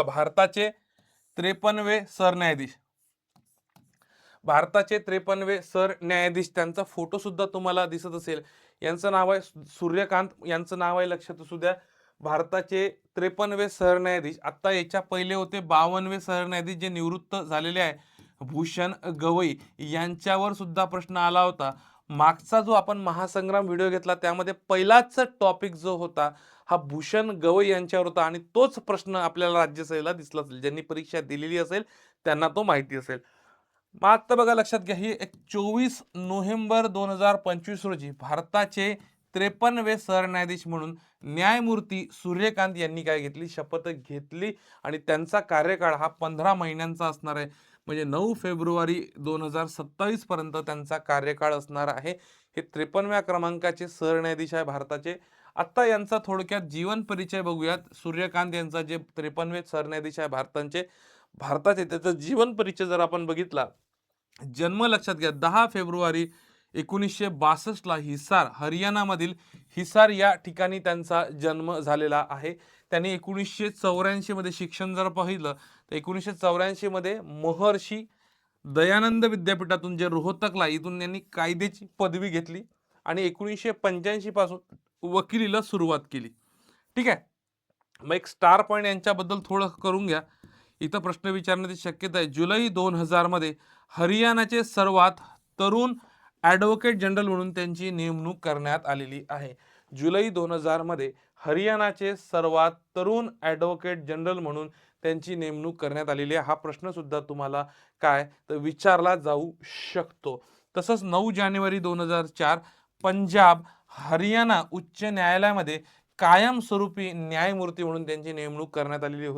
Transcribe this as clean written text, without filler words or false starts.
भारताचे 53वे सरन्यायाधीश, भारताचे 53वे सरन्यायाधीश, त्यांचा फोटो सुद्धा तुम्हाला दिसत असेल. यांचं नाव आहे सूर्यकांत, यांचं नाव आहे, लक्षात असू द्या. भारताचे 53वे सरन्यायाधीश. आता याच्या पहिले होते 52वे सरन्यायाधीश जे निवृत्त झालेले आहे, भूषण गवई. यांच्यावर सुद्धा प्रश्न आला होता. मागचा जो आपण महासंग्राम व्हिडिओ घेतला त्यामध्ये पहिलाच टॉपिक जो होता हा भूषण गवई यांच्यावर होता आणि तोच प्रश्न आपल्याला राज्यसभेला दिसला असेल. ज्यांनी परीक्षा दिलेली असेल त्यांना तो माहिती असेल. मग आता बघा, लक्षात घ्या, ही 24 नोव्हेंबर 2025 रोजी भारताचे 53वे सरन्यायाधीश म्हणून न्यायमूर्ती सूर्यकांत यांनी काय घेतली, शपथ घेतली. आणि त्यांचा कार्यकाळ हा 15 महिन्यांचा असणार आहे. म्हणजे 9 फेब्रुवारी 2027 पर्यंत त्यांचा कार्यकाळ असणार आहे. हे 53व्या क्रमांकाचे सरन्यायाधीश आहे भारताचे. आता यांचा थोडक्यात जीवन परिचय बघूयात. सूर्यकांत यांचा जे 53वे सरन्यायाधीश आहे भारताचे त्याचा जीवन परिचय जर आपण बघितला, जन्म लक्षात घ्या 10 फेब्रुवारी 1962 ला हिसार, हरियाणामधील हिसार या ठिकाणी त्यांचा जन्म झालेला आहे. त्यांनी 1984 मध्ये शिक्षण जर पाहिलं तर 1984 मध्ये महर्षी दयानंद विद्यापीठातून, जे रोहतकला, इथून त्यांनी कायद्याची पदवी घेतली आणि 1985 पासून वकिलीला सुरुवात केली. ठीक आहे. मग एक स्टार पॉइंट यांच्याबद्दल थोडं करून घ्या. इथं प्रश्न विचारण्याची शक्यता आहे. जुलै 2000 मध्ये हरियाणाचे सर्वात तरुण ॲडव्होकेट जनरल म्हणून त्यांची नेमणूक करण्यात आलेली आहे. जुलै 2000 मध्ये हरियाणाचे सर्वात तरुण ॲडव्होकेट जनरल म्हणून त्यांची नेमणूक करण्यात आलेली आहे. हा प्रश्न सुद्धा तुम्हाला काय तर विचारला जाऊ शकतो. तसंच 9 जानेवारी 2004 पंजाब हरियाणा उच्च न्यायालयामध्ये कायमस्वरूपी न्यायमूर्ती म्हणून त्यांची नेमणूक करण्यात आलेली होती.